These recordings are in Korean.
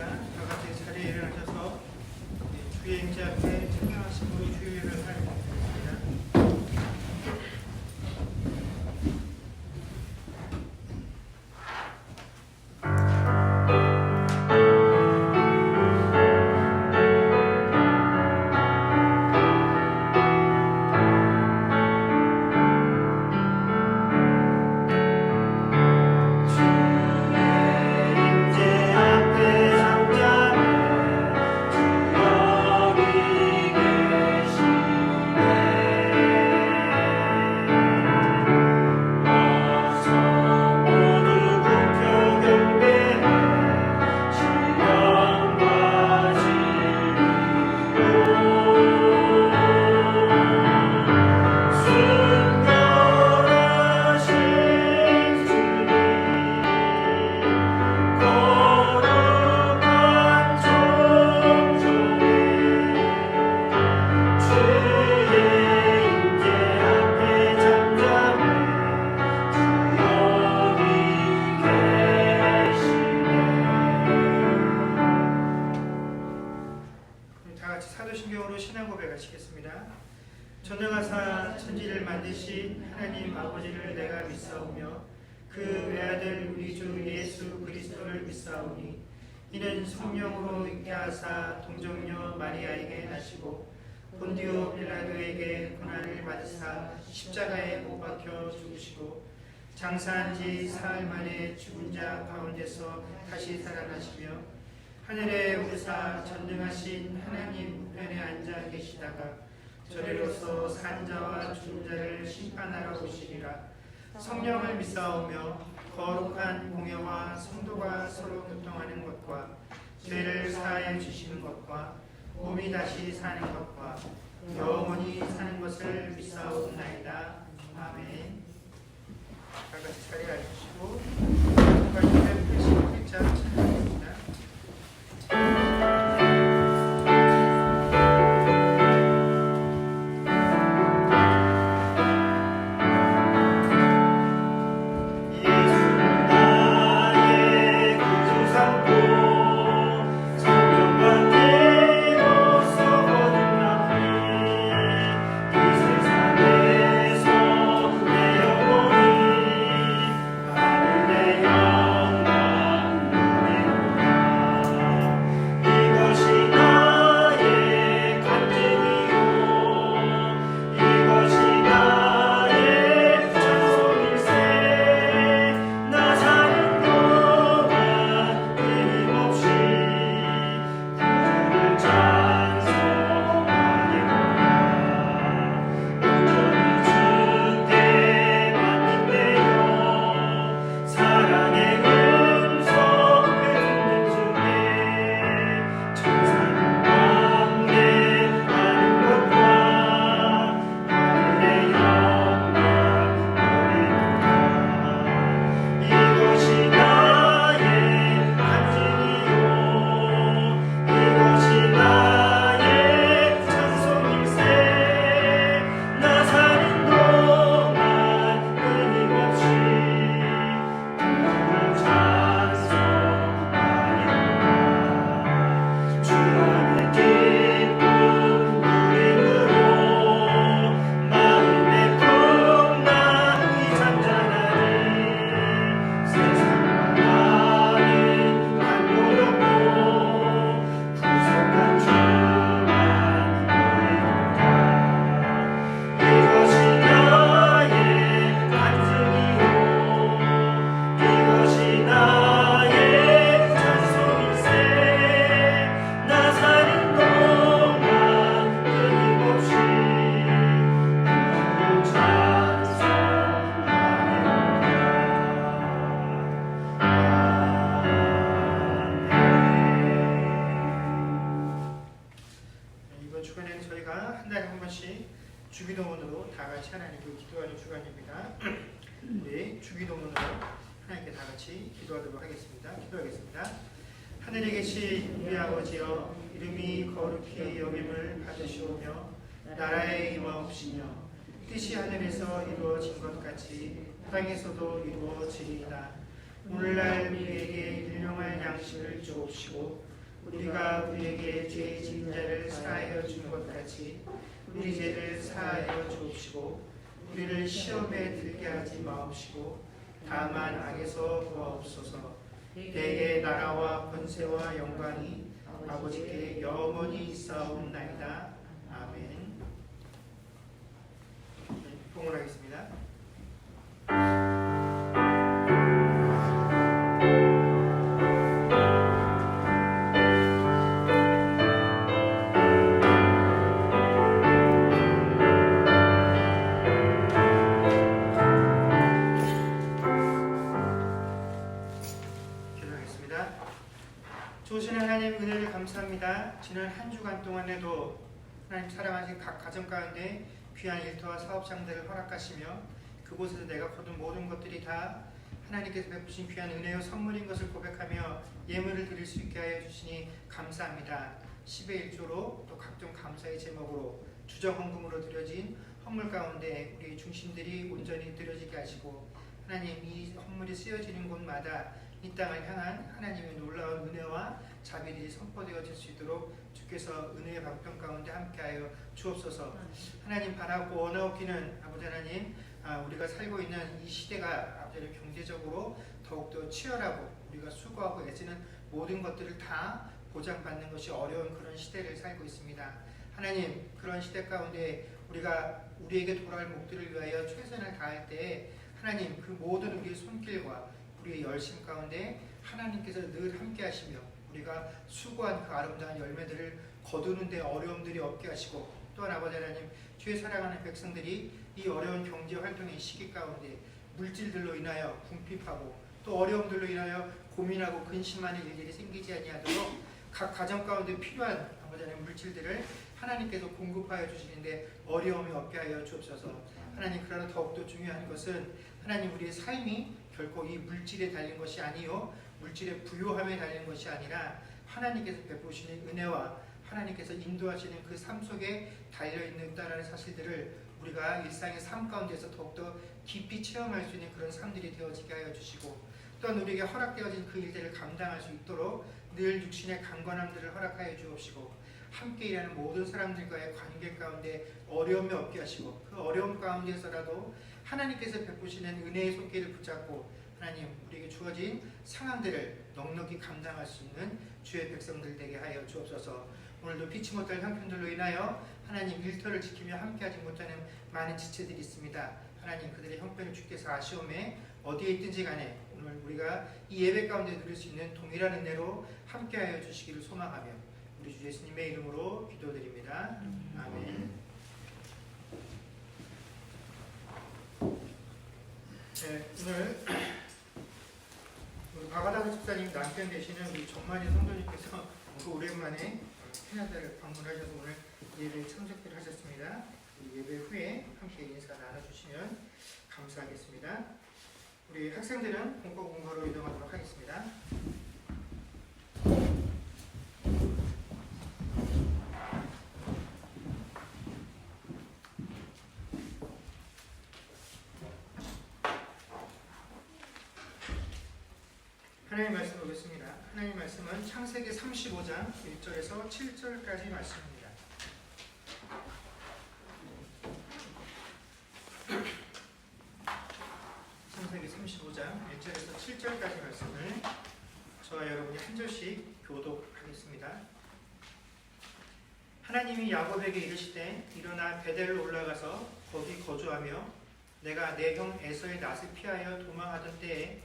다 같이 자리에 일어나셔서 주의 임재 앞에 참여하시고 주의 예배를 하겠습니다. 사도신경으로 신앙 고백하시겠습니다. 전능하사 천지를 만드신 하나님 아버지를 내가 믿사오며 그 외아들 우리 주 예수 그리스도를 믿사오니 이는 성령으로 있게 하사 동정녀 마리아에게 나시고 본디오 빌라도에게 고난을 받으사 십자가에 못 박혀 죽으시고 장사한 지 사흘 만에 죽은 자 가운데서 다시 살아나시며 하늘에 오르사 전능하신 하나님 우편에 앉아 계시다가 저리로서 산 자와 죽은 자를 심판하러 오시리라. 성령을 믿사오며 거룩한 공회와 성도가 서로 교통하는 것과 죄를 사하여 주시는 것과 몸이 다시 사는 것과 영원히 사는 것을 믿사옵나이다. 아멘. 다 같이 자리에 앉으시고 말씀을 펼치고 일자 찬양합니다. 주기도문으로 다 같이 하나님께 기도하는 주간입니다. 우리 주기도문으로 하나님께 다 같이 기도하도록 하겠습니다. 기도하겠습니다. 하늘에 계신 우리 아버지여, 이름이 거룩히 여김을 받으시오며 나라에 임하옵시며 뜻이 하늘에서 이루어진 것 같이 땅에서도 이루어지리이다. 오늘날 우리에게 일용할 하심을 주옵시고 우리가 우리에게 죄 지은 자를 사하여 준 것 같이 우리 죄를 사하여 주옵시고 우리를 시험에 들게 하지 마옵시고 다만 악에서 구하옵소서. 대개 나라와 권세와 영광이 아버지께 영원히 있사옵나이다. 아멘. 봉헌하겠습니다. 좋으신 하나님 은혜를 감사합니다. 지난 한 주간 동안에도 하나님 사랑하신 각 가정 가운데 귀한 일터와 사업장들을 허락하시며 그곳에서 내가 거둔 모든 것들이 다 하나님께서 베푸신 귀한 은혜요 선물인 것을 고백하며 예물을 드릴 수 있게 하여 주시니 감사합니다. 10의 1조로 또 각종 감사의 제목으로 주정헌금으로 드려진 헌물 가운데 우리 중심들이 온전히 드려지게 하시고 하나님 이 헌물이 쓰여지는 곳마다 이 땅을 향한 하나님의 놀라운 은혜와 자비들이 선포되어질 수 있도록 주께서 은혜의 방편 가운데 함께하여 주옵소서. 하나님 바라고 원하옵기는 아버지 하나님 우리가 살고 있는 이 시대가 아버지 경제적으로 더욱더 치열하고 우리가 수고하고 애쓰는 모든 것들을 다 보장받는 것이 어려운 그런 시대를 살고 있습니다. 하나님 그런 시대 가운데 우리가 우리에게 돌아올 목들을 위하여 최선을 다할 때에 하나님 그 모든 우리의 손길과 우리의 열심 가운데 하나님께서 늘 함께 하시며 우리가 수고한 그 아름다운 열매들을 거두는 데 어려움들이 없게 하시고 또한 아버지 하나님 주의 사랑하는 백성들이 이 어려운 경제 활동의 시기 가운데 물질들로 인하여 궁핍하고 또 어려움들로 인하여 고민하고 근심하는 일들이 생기지 아니하도록 각 가정 가운데 필요한 아버지 하나님 물질들을 하나님께서 공급하여 주시는데 어려움이 없게 하여 주옵소서. 하나님 그러나 더욱더 중요한 것은 하나님 우리의 삶이 결코 이 물질에 달린 것이 아니요 물질의 부요함에 달린 것이 아니라 하나님께서 베푸시는 은혜와 하나님께서 인도하시는 그 삶 속에 달려있다는 사실들을 우리가 일상의 삶 가운데서 더욱더 깊이 체험할 수 있는 그런 삶들이 되어지게 하여 주시고 또한 우리에게 허락되어진 그 일들을 감당할 수 있도록 늘 육신의 강건함들을 허락하여 주옵시고 함께 일하는 모든 사람들과의 관계 가운데 어려움이 없게 하시고 그 어려움 가운데서라도 하나님께서 베푸시는 은혜의 손길을 붙잡고 하나님 우리에게 주어진 상황들을 넉넉히 감당할 수 있는 주의 백성들 되게 하여 주옵소서. 오늘도 피치 못할 형편들로 인하여 하나님 일터를 지키며 함께하지 못하는 많은 지체들이 있습니다. 하나님 그들의 형편을 주께서 아시오매 어디에 있든지 간에 오늘 우리가 이 예배 가운데 누릴 수 있는 동일한 은혜로 함께하여 주시기를 소망하며 우리 주 예수님의 이름으로 기도드립니다. 아멘. 네, 오늘 우리 박아다수 집사님 남편 되시는 우리 정만희 성도님께서 오랜만에 캐나다를 방문하셔서 오늘 예배에 참석을 하셨습니다. 예배 후에 함께 인사 나눠주시면 감사하겠습니다. 우리 학생들은 공과로 이동하도록 하겠습니다. 하나님 말씀 보겠습니다. 하나님 말씀은 창세기 35장 1절에서 7절까지 말씀입니다. 창세기 35장 1절에서 7절까지 말씀을 저와 여러분이 한 절씩 교독하겠습니다. 하나님이 야곱에게 이르시되 일어나 베델로 올라가서 거기 거주하며 내가 내 형 에서의 낯을 피하여 도망하던 때에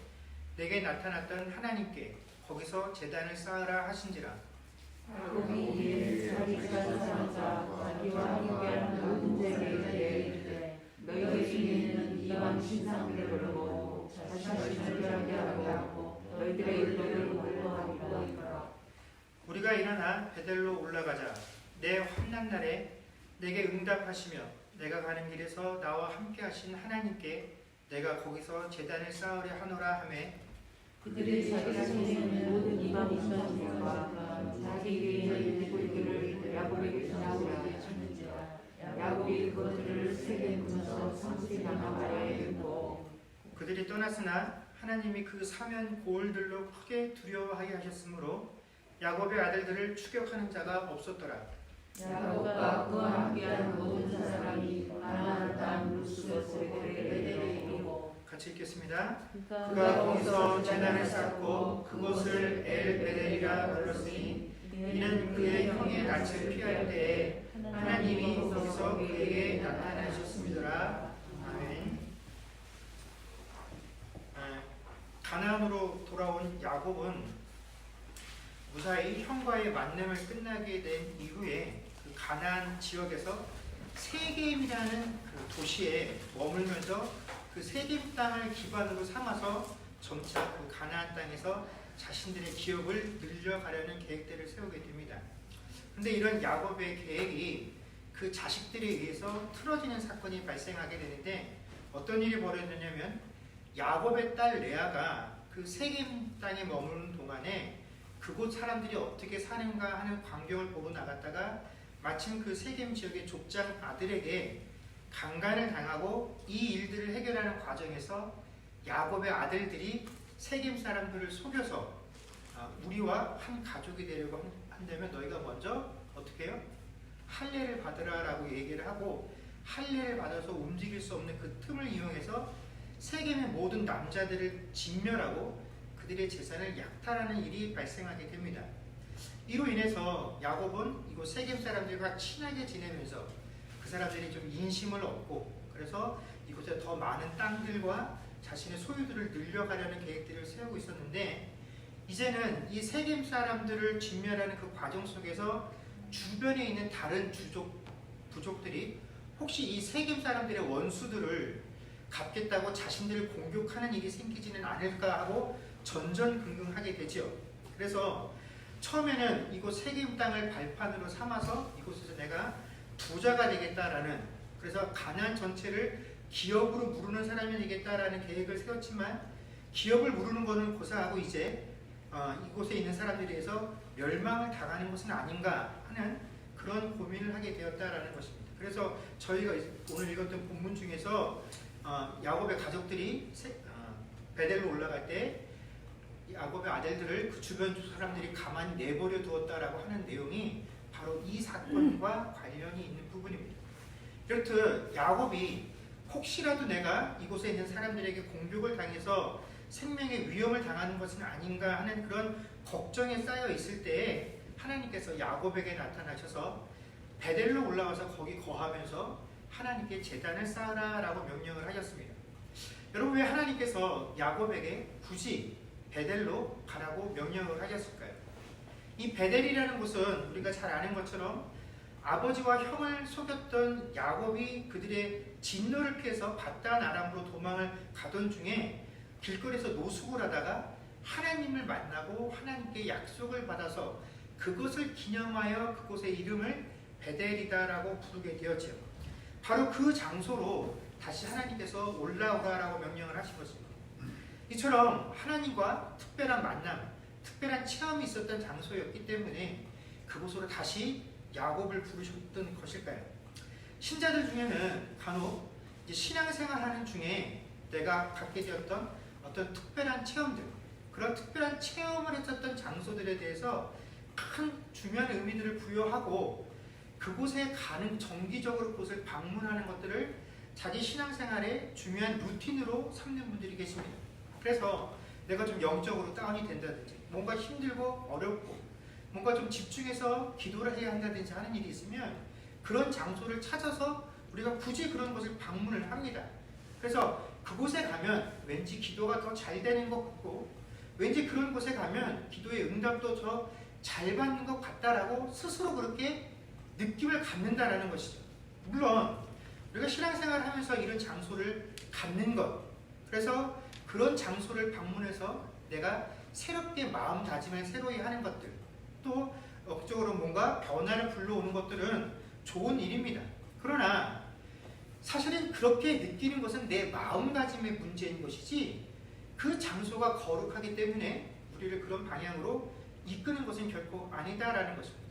내게 나타났던 하나님께 거기서 제단을 쌓으라 하신지라. 거기에 자기가 사자 자기와 함께하는 모든 자에게 이르되 너희 중에는 이방 신상들을 보고 자신을 절개하게 하고 너희들의 일들을 공부하리라. 우리가 일어나 베델로 올라가자. 내 환난 날에 내게 응답하시며 내가 가는 길에서 나와 함께하신 하나님께 내가 거기서 제단을 쌓으려 하노라 하매 그들이 자기가 지내는 모든 이방 신상들과 자기에게 있는 꿀들을 야곱에게 전하오라 하는지라. 야곱이 그것들을 세게 묶어서 성읍 나무 아래에 두고 그들이 떠났으나 하나님이 그 사면 고을들로 크게 두려워하게 하셨으므로 야곱의 아들들을 추격하는 자가 없었더라. 야곱과 그와 함께한 모든 사람이 가나안 땅 루스에서 베델에 이르고 같이 읽겠습니다. 그가 그가 거기서 제단을 쌓고 그곳을 엘베델이라 불렀으니 이는 그의 형의 낯을 피할 때에 하나님이 거기서 그에게 나타나셨습니다. 아멘. 가나안으로 돌아온 야곱은 무사히 형과의 만남을 끝나게 된 이후에 그 가나안 지역에서 세겜이라는 그 도시에 머물면서 그 세겜 땅을 기반으로 삼아서 점차 그 가나안 땅에서 자신들의 기업을 늘려가려는 계획들을 세우게 됩니다. 그런데 이런 야곱의 계획이 그 자식들에 의해서 틀어지는 사건이 발생하게 되는데 어떤 일이 벌어졌냐면 야곱의 딸 레아가 그 세겜 땅에 머무는 동안에 그곳 사람들이 어떻게 사는가 하는 광경을 보고 나갔다가 마침 그 세겜 지역의 족장 아들에게 강간을 당하고 이 일들을 해결하는 과정에서 야곱의 아들들이 세겜 사람들을 속여서 우리와 한 가족이 되려고 한다면 너희가 먼저 어떻게 해요? 할례를 받으라라고 얘기를 하고 할례를 받아서 움직일 수 없는 그 틈을 이용해서 세겜의 모든 남자들을 진멸하고 그들의 재산을 약탈하는 일이 발생하게 됩니다. 이로 인해서 야곱은 이곳 세겜 사람들과 친하게 지내면서 그 사람들이 좀 인심을 얻고 그래서 이곳에 더 많은 땅들과 자신의 소유들을 늘려가려는 계획들을 세우고 있었는데 이제는 이 세겜 사람들을 진멸하는 그 과정 속에서 주변에 있는 다른 부족들이 혹시 이 세겜 사람들의 원수들을 갚겠다고 자신들을 공격하는 일이 생기지는 않을까 하고 전전긍긍하게 되죠. 그래서 처음에는 이곳 세겜 땅을 발판으로 삼아서 이곳에서 내가 부자가 되겠다라는 그래서 가나안 전체를 기업으로 무르는 사람이 되겠다라는 계획을 세웠지만 기업을 무르는 것은 고사하고 이제 이곳에 있는 사람들에 대해서 멸망을 당하는 것은 아닌가 하는 그런 고민을 하게 되었다라는 것입니다. 그래서 저희가 오늘 읽었던 본문 중에서 야곱의 가족들이 베델로 올라갈 때 야곱의 아들들을 그 주변 사람들이 가만히 내버려 두었다라고 하는 내용이 바로 이 사건과 관련이 있는 부분입니다. 이렇듯 야곱이 혹시라도 내가 이곳에 있는 사람들에게 공격을 당해서 생명의 위험을 당하는 것은 아닌가 하는 그런 걱정에 쌓여 있을 때에 하나님께서 야곱에게 나타나셔서 베델로 올라와서 거기 거하면서 하나님께 제단을 쌓으라라고 명령을 하셨습니다. 여러분 왜 하나님께서 야곱에게 굳이 베델로 가라고 명령을 하셨을까요? 이 베델이라는 곳은 우리가 잘 아는 것처럼 아버지와 형을 속였던 야곱이 그들의 진노를 피해서 바단 아람으로 도망을 가던 중에 길거리에서 노숙을 하다가 하나님을 만나고 하나님께 약속을 받아서 그것을 기념하여 그곳의 이름을 베델이다라고 부르게 되었죠. 바로 그 장소로 다시 하나님께서 올라오라라고 명령을 하신 것입니다. 이처럼 하나님과 특별한 만남, 특별한 체험이 있었던 장소였기 때문에 그곳으로 다시 야곱을 부르셨던 것일까요? 신자들 중에는 간혹 신앙생활하는 중에 내가 갖게 되었던 어떤 특별한 체험들, 그런 특별한 체험을 했었던 장소들에 대해서 큰 중요한 의미들을 부여하고 그곳에 가는 정기적으로 그곳을 방문하는 것들을 자기 신앙생활의 중요한 루틴으로 삼는 분들이 계십니다. 그래서 내가 좀 영적으로 다운이 된다든지 뭔가 힘들고 어렵고 뭔가 좀 집중해서 기도를 해야 한다든지 하는 일이 있으면 그런 장소를 찾아서 우리가 굳이 그런 곳을 방문을 합니다. 그래서 그곳에 가면 왠지 기도가 더 잘 되는 것 같고 왠지 그런 곳에 가면 기도의 응답도 더 잘 받는 것 같다라고 스스로 그렇게 느낌을 갖는다라는 것이죠. 물론 우리가 신앙생활을 하면서 이런 장소를 갖는 것, 그래서 그런 장소를 방문해서 내가 새롭게 마음다짐을 새로이 하는 것들, 또 억적으로 뭔가 변화를 불러오는 것들은 좋은 일입니다. 그러나 사실은 그렇게 느끼는 것은 내 마음가짐의 문제인 것이지 그 장소가 거룩하기 때문에 우리를 그런 방향으로 이끄는 것은 결코 아니다라는 것입니다.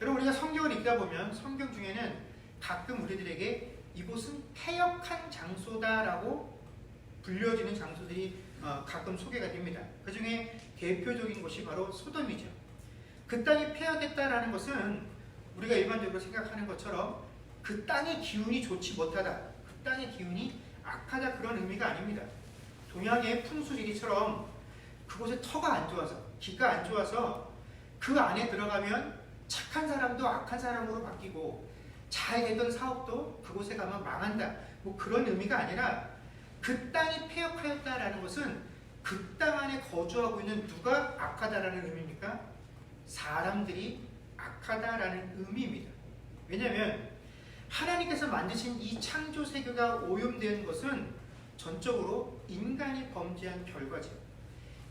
여러분 우리가 성경을 읽다 보면 성경 중에는 가끔 우리들에게 이곳은 패역한 장소다라고 불려지는 장소들이 가끔 소개가 됩니다. 그 중에 대표적인 곳이 바로 소돔이죠. 그 땅이 폐허됐다라는 것은 우리가 일반적으로 생각하는 것처럼 그 땅의 기운이 좋지 못하다, 그 땅의 기운이 악하다 그런 의미가 아닙니다. 동양의 풍수지리처럼 그곳에 터가 안 좋아서, 기가 안 좋아서 그 안에 들어가면 착한 사람도 악한 사람으로 바뀌고 잘 되던 사업도 그곳에 가면 망한다. 뭐 그런 의미가 아니라 그 땅이 폐역하였다라는 것은 그 땅 안에 거주하고 있는 누가 악하다라는 의미입니까? 사람들이 악하다라는 의미입니다. 왜냐하면 하나님께서 만드신 이 창조 세계가 오염된 것은 전적으로 인간이 범죄한 결과죠.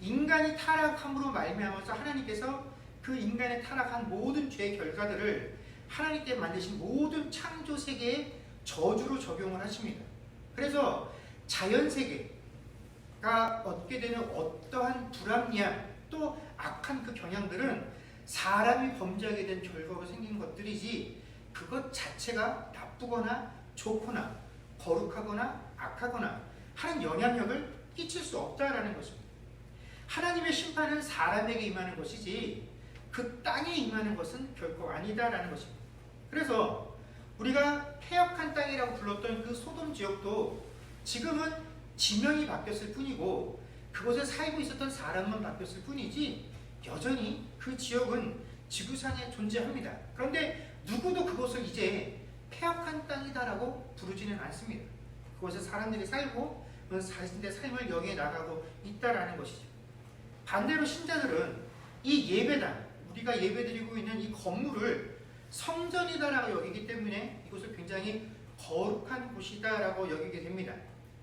인간이 타락함으로 말미암아서 하나님께서 그 인간의 타락한 모든 죄의 결과들을 하나님께 만드신 모든 창조 세계에 저주로 적용을 하십니다. 그래서 자연세계가 얻게 되는 어떠한 불합리함 또 악한 그 경향들은 사람이 범죄하게 된 결과로 생긴 것들이지 그것 자체가 나쁘거나 좋거나 거룩하거나 악하거나 하는 영향력을 끼칠 수 없다라는 것입니다. 하나님의 심판은 사람에게 임하는 것이지 그 땅에 임하는 것은 결코 아니다라는 것입니다. 그래서 우리가 폐역한 땅이라고 불렀던 그 소돔 지역도 지금은 지명이 바뀌었을 뿐이고 그곳에 살고 있었던 사람만 바뀌었을 뿐이지 여전히 그 지역은 지구상에 존재합니다. 그런데 누구도 그곳을 이제 폐역한 땅이다라고 부르지는 않습니다. 그곳에 사람들이 살고 자신의 삶을 영위해 나가고 있다라는 것이죠. 반대로 신자들은 이 예배당, 우리가 예배드리고 있는 이 건물을 성전이다라고 여기기 때문에 이곳을 굉장히 거룩한 곳이다라고 여기게 됩니다.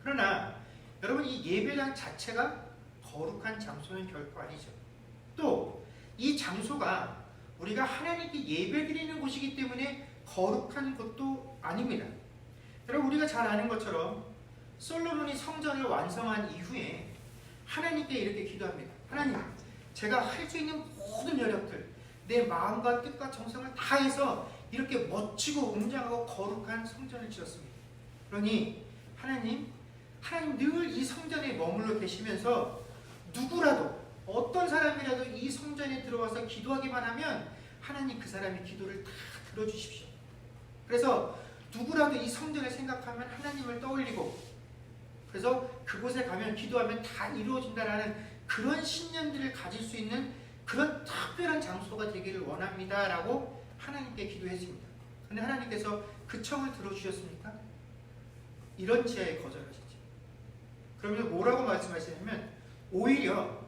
그러나 여러분 이 예배당 자체가 거룩한 장소는 결코 아니죠. 또 이 장소가 우리가 하나님께 예배드리는 곳이기 때문에 거룩한 것도 아닙니다. 여러분 우리가 잘 아는 것처럼 솔로몬이 성전을 완성한 이후에 하나님께 이렇게 기도합니다. 하나님, 제가 할 수 있는 모든 여력들, 내 마음과 뜻과 정성을 다해서 이렇게 멋지고 웅장하고 거룩한 성전을 지었습니다. 그러니 하나님 늘 이 성전에 머물러 계시면서 누구라도 어떤 사람이라도 이 성전에 들어와서 기도하기만 하면 하나님 그 사람의 기도를 다 들어주십시오. 그래서 누구라도 이 성전을 생각하면 하나님을 떠올리고 그래서 그곳에 가면 기도하면 다 이루어진다라는 그런 신념들을 가질 수 있는 그런 특별한 장소가 되기를 원합니다라고 하나님께 기도했습니다. 그런데 하나님께서 그 청을 들어주셨습니까? 이런 지하에 거절하시죠. 그러면 뭐라고 말씀하시냐면 오히려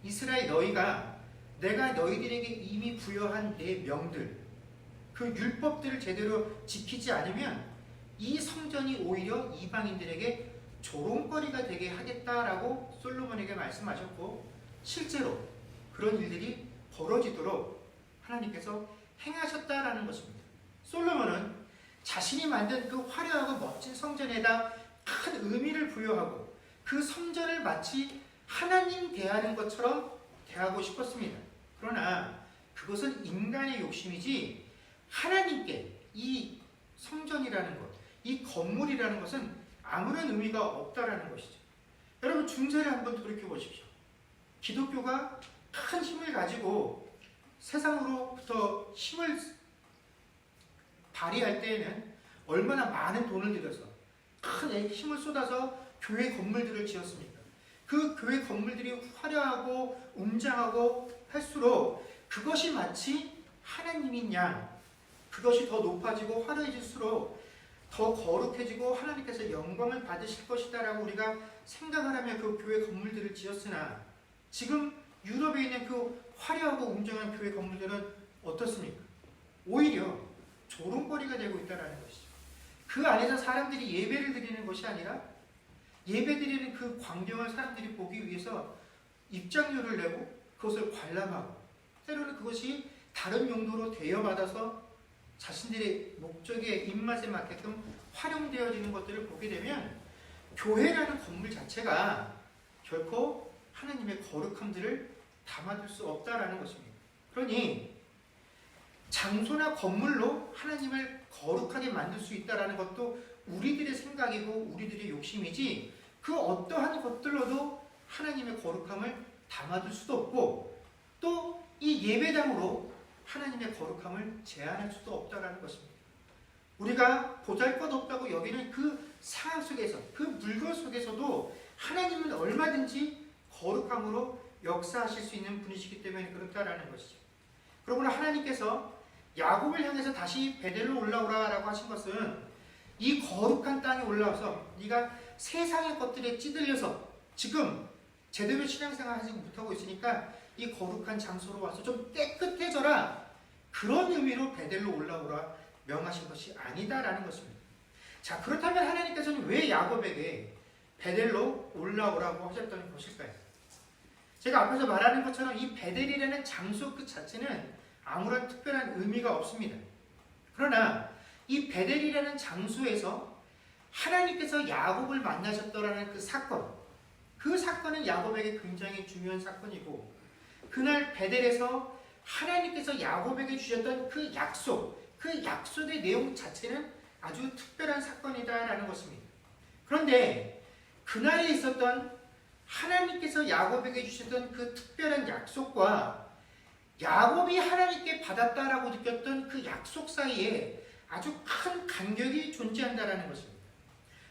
이스라엘 너희가 내가 너희들에게 이미 부여한 내 명들 그 율법들을 제대로 지키지 않으면 이 성전이 오히려 이방인들에게 조롱거리가 되게 하겠다라고 솔로몬에게 말씀하셨고 실제로 그런 일들이 벌어지도록 하나님께서 행하셨다라는 것입니다. 솔로몬은 자신이 만든 그 화려하고 멋진 성전에다 큰 의미를 부여하고 그 성전을 마치 하나님 대하는 것처럼 대하고 싶었습니다. 그러나 그것은 인간의 욕심이지 하나님께 이 성전이라는 것, 이 건물이라는 것은 아무런 의미가 없다라는 것이죠. 여러분 중세를 한번 돌이켜 보십시오. 기독교가 큰 힘을 가지고 세상으로부터 힘을 발휘할 때에는 얼마나 많은 돈을 들여서 큰 힘을 쏟아서 교회 건물들을 지었습니까? 그 교회 건물들이 화려하고 웅장하고 할수록 그것이 마치 하나님인 양 그것이 더 높아지고 화려해질수록 더 거룩해지고 하나님께서 영광을 받으실 것이다 라고 우리가 생각을 하며 그 교회 건물들을 지었으나 지금 유럽에 있는 그 화려하고 웅장한 교회 건물들은 어떻습니까? 오히려 조롱거리가 되고 있다는 것이죠. 그 안에서 사람들이 예배를 드리는 것이 아니라 예배드리는 그 광경을 사람들이 보기 위해서 입장료를 내고 그것을 관람하고 때로는 그것이 다른 용도로 대여받아서 자신들의 목적의 입맛에 맞게끔 활용되어지는 것들을 보게 되면 교회라는 건물 자체가 결코 하나님의 거룩함들을 담아둘 수 없다라는 것입니다. 그러니 장소나 건물로 하나님을 거룩하게 만들 수 있다라는 것도 우리들의 생각이고 우리들의 욕심이지 그 어떠한 것들로도 하나님의 거룩함을 담아둘 수도 없고 또 이 예배당으로 하나님의 거룩함을 제한할 수도 없다라는 것입니다. 우리가 보잘것없다고 여기는 그 상황 속에서 그 물건 속에서도 하나님은 얼마든지 거룩함으로 역사하실 수 있는 분이시기 때문에 그렇다라는 것이죠. 그러므로 하나님께서 야곱을 향해서 다시 베델로 올라오라라고 하신 것은 이 거룩한 땅에 올라와서 네가 세상의 것들에 찌들려서 지금 제대로 신앙생활 하지 못하고 있으니까 이 거룩한 장소로 와서 좀 깨끗해져라, 그런 의미로 베델로 올라오라 명하신 것이 아니다라는 것입니다. 자, 그렇다면 하나님께서는 왜 야곱에게 베델로 올라오라고 하셨던 것일까요? 제가 앞에서 말하는 것처럼 이 베델이라는 장소 그 자체는 아무런 특별한 의미가 없습니다. 그러나 이 베델이라는 장소에서 하나님께서 야곱을 만나셨더라는 그 사건은 야곱에게 굉장히 중요한 사건이고, 그날 베델에서 하나님께서 야곱에게 주셨던 그 약속의 내용 자체는 아주 특별한 사건이다라는 것입니다. 그런데 그날에 있었던 하나님께서 야곱에게 주셨던 그 특별한 약속과 야곱이 하나님께 받았다라고 느꼈던 그 약속 사이에 아주 큰 간격이 존재한다라는 것입니다.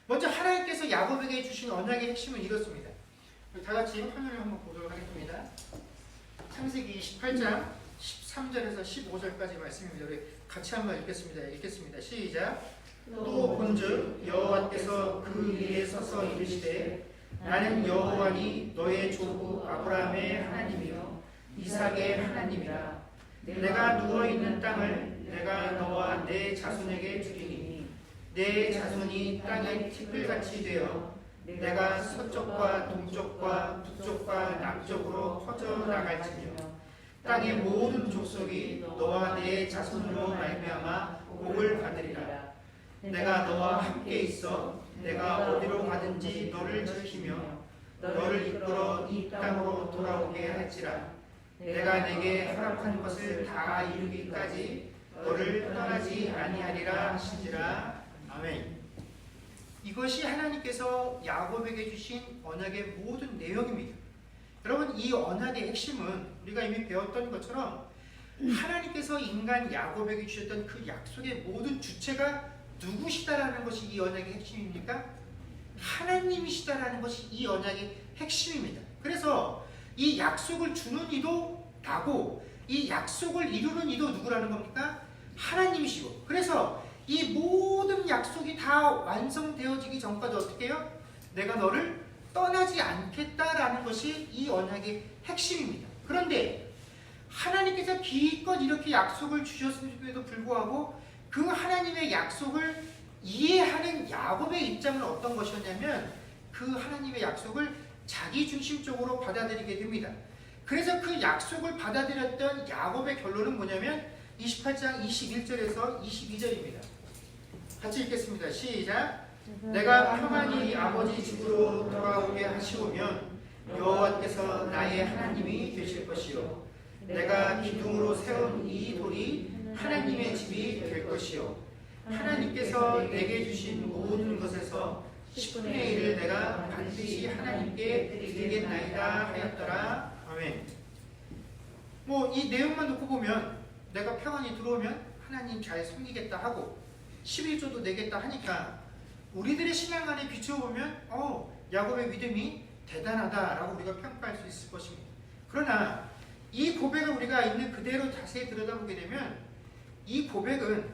먼저 하나님께서 야곱에게 주신 언약의 핵심은 이렇습니다. 다 같이 화면을 한번 보도록 하겠습니다. 창세기 28장 13절에서 15절까지 말씀입니다. 우리 같이 한번 읽겠습니다. 시작. 또 본즉 여호와께서 그 위에 서서 이르시되 나는 여호와니 너의 조부 아브라함의 하나님이요 이삭의 하나님이라. 내가 누워있는 땅을 내가 너와 내 자손에게 주리니 내 자손이 땅의 티끌같이 되어 내가 서쪽과 동쪽과 북쪽과 남쪽으로 퍼져나갈지며 땅의 모든 족속이 너와 내 자손으로 말미암아 복을 받으리라. 내가 너와 함께 있어 내가 어디로 가든지 너를 지키며 너를 이끌어 이 땅으로 돌아오게 할지라. 내가 내게 허락한 것을 다 이루기까지 너를 떠나지 아니하리라 하시니라. 아멘. 이것이 하나님께서 야곱에게 주신 언약의 모든 내용입니다. 여러분, 이 언약의 핵심은 우리가 이미 배웠던 것처럼 하나님께서 인간 야곱에게 주셨던 그 약속의 모든 주체가 누구시다라는 것이 이 언약의 핵심입니까? 하나님이시다라는 것이 이 언약의 핵심입니다. 그래서 이 약속을 주는 이도 나고 이 약속을 이루는 이도 누구라는 겁니까? 하나님이시고, 그래서 이 모든 약속이 다 완성되어지기 전까지 어떻게 해요? 내가 너를 떠나지 않겠다라는 것이 이 언약의 핵심입니다. 그런데 하나님께서 기껏 이렇게 약속을 주셨음에도 불구하고 그 하나님의 약속을 이해하는 야곱의 입장은 어떤 것이었냐면 그 하나님의 약속을 자기 중심적으로 받아들이게 됩니다. 그래서 그 약속을 받아들였던 야곱의 결론은 뭐냐면 28장 21절에서 22절입니다. 같이 읽겠습니다. 시작. 내가 평안히 아버지 집으로 돌아오게 하시오면 여호와께서 나의 하나님이 되실 것이요 내가 기둥으로 세운 이 돌이 하나님의 집이 될 것이요 하나님께서 내게 주신 모든 것에서 10분의 1을 내가 반드시 하나님께 드리겠나이다 하였더라. 아멘. 이 내용만 놓고 보면 내가 평안히 들어오면 하나님 잘 섬기겠다 하고 11조도 내겠다 하니까 우리들의 신앙 안에 비춰보면 야곱의 믿음이 대단하다라고 우리가 평가할 수 있을 것입니다. 그러나 이 고백을 우리가 있는 그대로 자세히 들여다보게 되면 이 고백은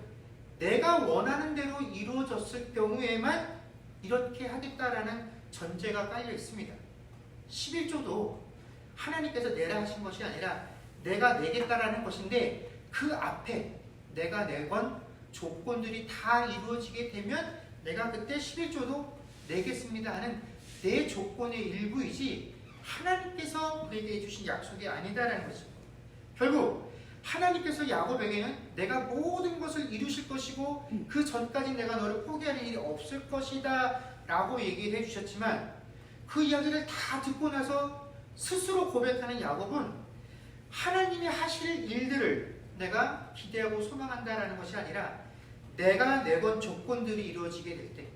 내가 원하는 대로 이루어졌을 경우에만 이렇게 하겠다라는 전제가 깔려 있습니다. 11조도 하나님께서 내라 하신 것이 아니라 내가 내겠다라는 것인데 그 앞에 내가 내건 조건들이 다 이루어지게 되면 내가 그때 11조도 내겠습니다 하는 내 조건의 일부이지 하나님께서 우리에게 주신 약속이 아니다라는 것입니다. 결국 하나님께서 야곱에게는 내가 모든 것을 이루실 것이고 그 전까지 내가 너를 포기하는 일이 없을 것이다 라고 얘기를 해주셨지만 그 이야기를 다 듣고 나서 스스로 고백하는 야곱은 하나님이 하실 일들을 내가 기대하고 소망한다라는 것이 아니라 내가 내건 조건들이 이루어지게 될 때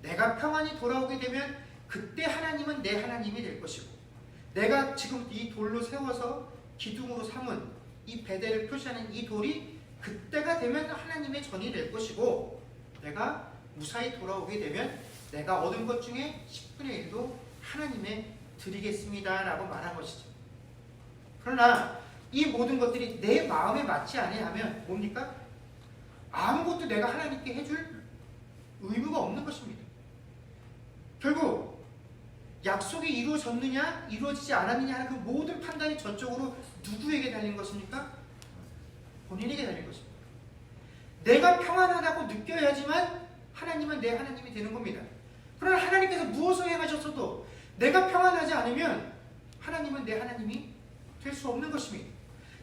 내가 평안히 돌아오게 되면 그때 하나님은 내 하나님이 될 것이고 내가 지금 이 돌로 세워서 기둥으로 삼은 이 베델을 표시하는 이 돌이 그때가 되면 하나님의 전이 될 것이고, 내가 무사히 돌아오게 되면 내가 얻은 것 중에 10분의 1도 하나님에 드리겠습니다 라고 말한 것이죠. 그러나 이 모든 것들이 내 마음에 맞지 아니하면 뭡니까? 아무것도 내가 하나님께 해줄 의무가 없는 것입니다. 결국 약속이 이루어졌느냐 이루어지지 않았느냐 하는 그 모든 판단이 전적으로 누구에게 달린 것입니까? 본인에게 달린 것입니다. 내가 평안하다고 느껴야지만 하나님은 내 하나님이 되는 겁니다. 그러나 하나님께서 무엇을 행하셨어도 내가 평안하지 않으면 하나님은 내 하나님이 될 수 없는 것입니다.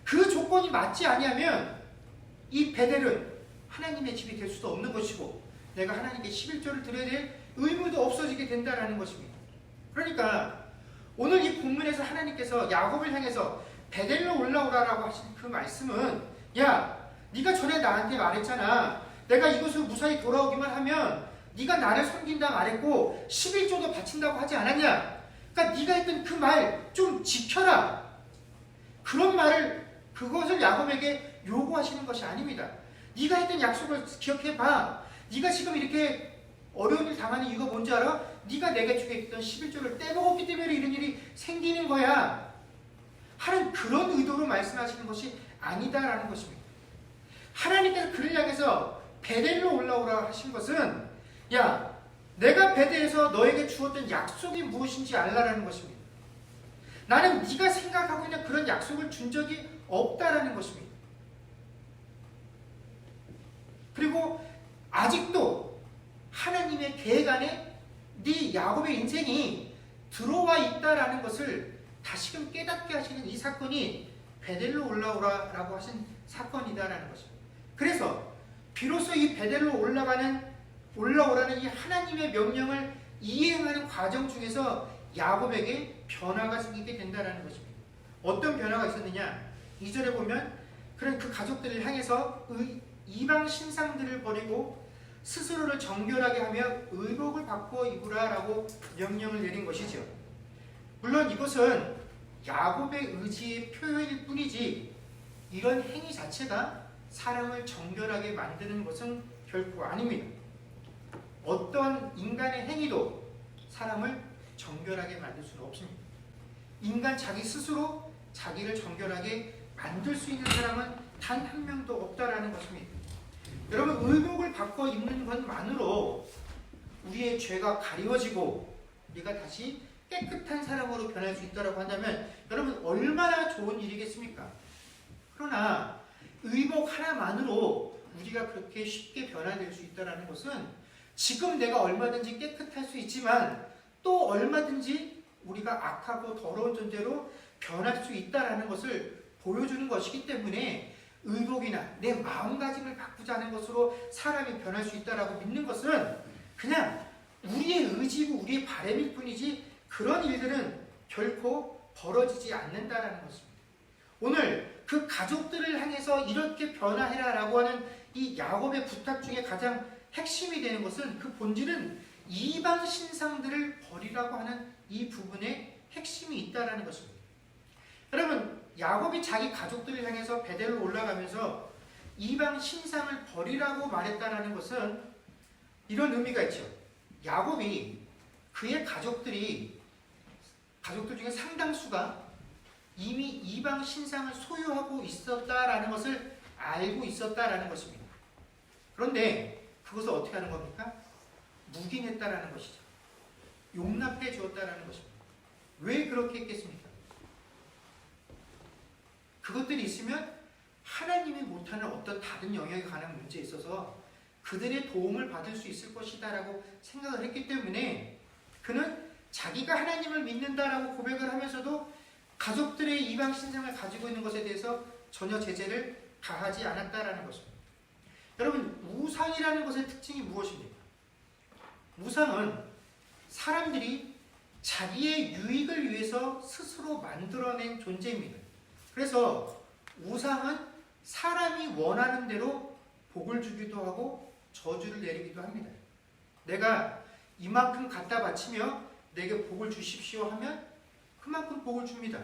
그 조건이 맞지 아니하면 이 베델은 하나님의 집이 될 수도 없는 것이고, 내가 하나님께 11조를 드려야 될 의무도 없어지게 된다는 것입니다. 그러니까 오늘 이 본문에서 하나님께서 야곱을 향해서 베델로 올라오라라고 하신 그 말씀은, 야, 네가 전에 나한테 말했잖아. 내가 이곳으로 무사히 돌아오기만 하면 네가 나를 섬긴다 말했고 11조도 바친다고 하지 않았냐? 그러니까 네가 했던 그 말 좀 지켜라. 그런 말을, 그것을 야곱에게 요구하시는 것이 아닙니다. 네가 했던 약속을 기억해봐. 네가 지금 이렇게 어려운 일 당하는 이유가 뭔지 알아? 네가 내게 주겠던 11조를 떼먹었기 때문에 이런 일이 생기는 거야 하는 그런 의도로 말씀하시는 것이 아니다라는 것입니다. 하나님께서 그를 향해서 베델로 올라오라 하신 것은, 야, 내가 베델에서 너에게 주었던 약속이 무엇인지 알라라는 것입니다. 나는 네가 생각하고 있는 그런 약속을 준 적이 없다라는 것입니다. 그리고 아직도 하나님의 계획 안에 네 야곱의 인생이 들어와 있다라는 것을 다시금 깨닫게 하시는 이 사건이 베델로 올라오라라고 하신 사건이다라는 것입니다. 그래서 비로소 이 베델로 올라오라는 이 하나님의 명령을 이행하는 과정 중에서 야곱에게 변화가 생기게 된다는 것입니다. 어떤 변화가 있었느냐? 2절에 보면 그런 그 가족들을 향해서 이방 신상들을 버리고 스스로를 정결하게 하며 의복을 바꾸어 입으라라고 명령을 내린 것이죠. 물론 이것은 야곱의 의지의 표현일 뿐이지 이런 행위 자체가 사람을 정결하게 만드는 것은 결코 아닙니다. 어떤 인간의 행위도 사람을 정결하게 만들 수는 없습니다. 인간 자기 스스로 자기를 정결하게 만들 수 있는 사람은 단 한 명도 없다라는 것입니다. 여러분, 의복을 바꿔 입는 것만으로 우리의 죄가 가리워지고 우리가 다시 깨끗한 사람으로 변할 수 있다고 한다면 여러분, 얼마나 좋은 일이겠습니까? 그러나 의복 하나만으로 우리가 그렇게 쉽게 변화될 수 있다는 것은 지금 내가 얼마든지 깨끗할 수 있지만 또 얼마든지 우리가 악하고 더러운 존재로 변할 수 있다는 것을 보여주는 것이기 때문에 의복이나 내 마음가짐을 바꾸자는 것으로 사람이 변할 수 있다고 믿는 것은 그냥 우리의 의지고 우리의 바람일 뿐이지 그런 일들은 결코 벌어지지 않는다는 것입니다. 오늘 그 가족들을 향해서 이렇게 변화해라라고 하는 이 야곱의 부탁 중에 가장 핵심이 되는 것은 그 본질은 이방 신상들을 버리라고 하는 이 부분에 핵심이 있다는 것입니다. 여러분, 야곱이 자기 가족들을 향해서 베델로 올라가면서 이방 신상을 버리라고 말했다는 것은 이런 의미가 있죠. 야곱이 그의 가족들 중에 상당수가 이미 이방 신상을 소유하고 있었다라는 것을 알고 있었다라는 것입니다. 그런데 그것을 어떻게 하는 겁니까? 묵인했다라는 것이죠. 용납해 주었다라는 것입니다. 왜 그렇게 했겠습니까? 그것들이 있으면 하나님이 못하는 어떤 다른 영역에 관한 문제에 있어서 그들의 도움을 받을 수 있을 것이다라고 생각을 했기 때문에 그는 자기가 하나님을 믿는다라고 고백을 하면서도 가족들의 이방 신상을 가지고 있는 것에 대해서 전혀 제재를 가하지 않았다라는 것입니다. 여러분, 우상이라는 것의 특징이 무엇입니까? 우상은 사람들이 자기의 유익을 위해서 스스로 만들어낸 존재입니다. 그래서 우상은 사람이 원하는 대로 복을 주기도 하고 저주를 내리기도 합니다. 내가 이만큼 갖다 바치며 내게 복을 주십시오 하면 그만큼 복을 줍니다.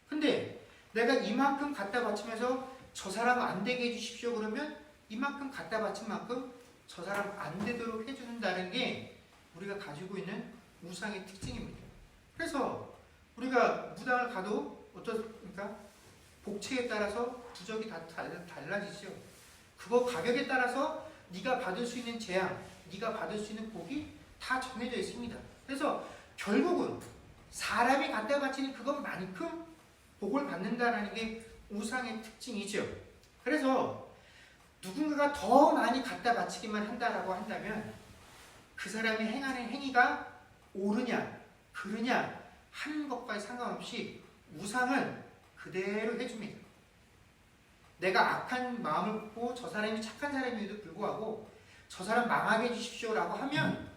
근데 내가 이만큼 갖다 바치면서 저 사람 안 되게 해주십시오 그러면 이만큼 갖다 바친 만큼 저 사람 안 되도록 해준다는 게 우리가 가지고 있는 우상의 특징입니다. 그래서 우리가 무당을 가도 어떻습니까? 복책에 따라서 부적이 다 달라지죠. 그거 가격에 따라서 네가 받을 수 있는 재앙, 네가 받을 수 있는 복이 다 정해져 있습니다. 그래서 결국은 사람이 갖다 바치는 그것만큼 복을 받는다는 게 우상의 특징이죠. 그래서 누군가가 더 많이 갖다 바치기만 한다라고 한다면 그 사람이 행하는 행위가 옳으냐 그르냐 하는 것과 상관없이 우상은 그대로 해줍니다. 내가 악한 마음을 갖고 저 사람이 착한 사람임에도 불구하고 저 사람 망하게 해주십시오 라고 하면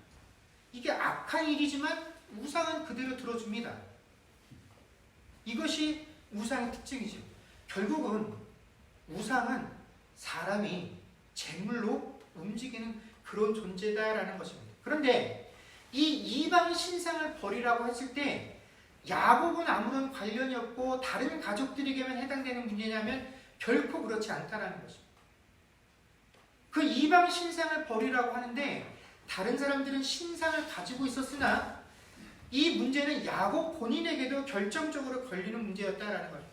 이게 악한 일이지만 우상은 그대로 들어줍니다. 이것이 우상의 특징이죠. 결국은 우상은 사람이 재물로 움직이는 그런 존재다라는 것입니다. 그런데 이 이방 신상을 버리라고 했을 때 야곱은 아무런 관련이 없고 다른 가족들에게만 해당되는 문제냐면 결코 그렇지 않다라는 것입니다. 그 이방 신상을 버리라고 하는데 다른 사람들은 신상을 가지고 있었으나 이 문제는 야곱 본인에게도 결정적으로 걸리는 문제였다라는 것입니다.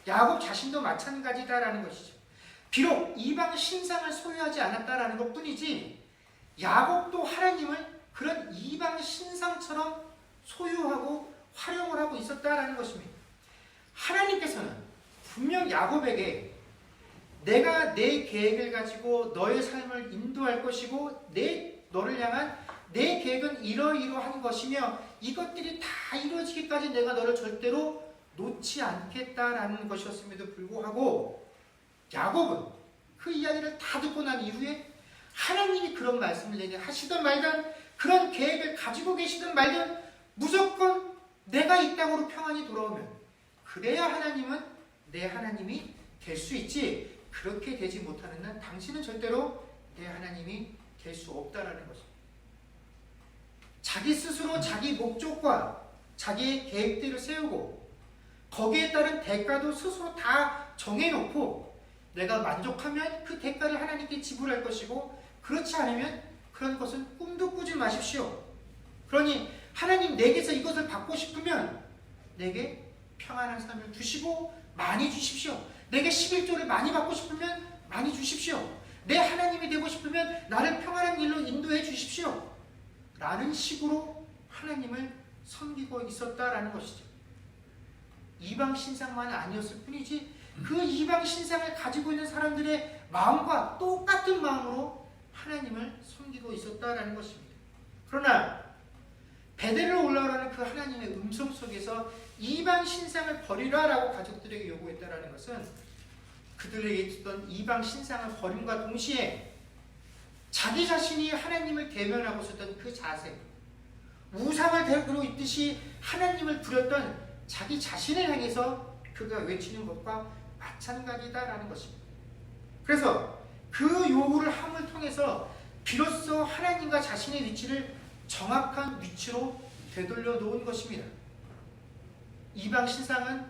야곱 자신도 마찬가지다라는 것이죠. 비록 이방 신상을 소유하지 않았다라는 것 뿐이지 야곱도 하나님을 그런 이방 신상처럼 소유하고 활용을 하고 있었다라는 것입니다. 하나님께서는 분명 야곱에게 내가 내 계획을 가지고 너의 삶을 인도할 것이고 너를 향한 내 계획은 이러이러한 것이며 이것들이 다 이루어지기까지 내가 너를 절대로 놓지 않겠다라는 것이었음에도 불구하고 야곱은 그 이야기를 다 듣고 난 이후에 하나님이 그런 말씀을 내게 하시든 말든 그런 계획을 가지고 계시든 말든 무조건 내가 이 땅으로 평안히 돌아오면 그래야 하나님은 내 하나님이 될 수 있지 그렇게 되지 못하는 한 당신은 절대로 내 하나님이 될 수 없다라는 것입니다. 자기 스스로 자기 목적과 자기의 계획들을 세우고 거기에 따른 대가도 스스로 다 정해놓고 내가 만족하면 그 대가를 하나님께 지불할 것이고 그렇지 않으면 그런 것은 꿈도 꾸지 마십시오. 그러니 하나님 내게서 이것을 받고 싶으면 내게 평안한 삶을 주시고 많이 주십시오. 내게 11조를 많이 받고 싶으면 많이 주십시오. 내 하나님이 되고 싶으면 나를 평안한 길로 인도해 주십시오. 라는 식으로 하나님을 섬기고 있었다라는 것이죠. 이방 신상만 아니었을 뿐이지 그 이방 신상을 가지고 있는 사람들의 마음과 똑같은 마음으로 하나님을 섬기고 있었다라는 것입니다. 그러나 베델로 올라오라는 그 하나님의 음성 속에서 이방 신상을 버리라라고 가족들에게 요구했다라는 것은 그들에게 있었던 이방 신상을 버림과 동시에 자기 자신이 하나님을 대면하고 있었던 그 자세, 우상을 대로 있듯이 하나님을 부렸던 자기 자신을 향해서 그가 외치는 것과 마찬가지다라는 것입니다. 그래서 그 요구를 함을 통해서 비로소 하나님과 자신의 위치를 정확한 위치로 되돌려 놓은 것입니다. 이방 신상은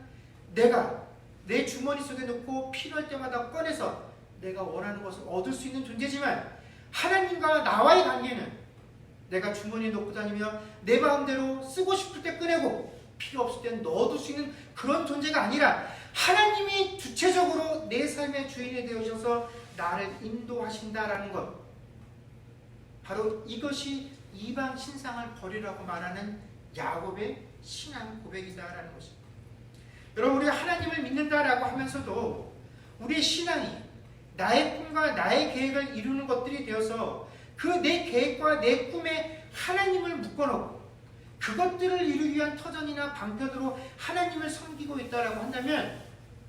내가 내 주머니 속에 넣고 필요할 때마다 꺼내서 내가 원하는 것을 얻을 수 있는 존재지만 하나님과 나와의 관계는 내가 주머니에 넣고 다니며 내 마음대로 쓰고 싶을 때 꺼내고 필요 없을 때 넣어둘 수 있는 그런 존재가 아니라 하나님이 주체적으로 내 삶의 주인이 되어셔서 나를 인도하신다라는 것, 바로 이것이 이방 신상을 버리라고 말하는 야곱의 신앙 고백이다라는 것입니다. 여러분, 우리가 하나님을 믿는다라고 하면서도 우리의 신앙이 나의 꿈과 나의 계획을 이루는 것들이 되어서 그 내 계획과 내 꿈에 하나님을 묶어놓고 그것들을 이루기 위한 터전이나 방편으로 하나님을 섬기고 있다라고 한다면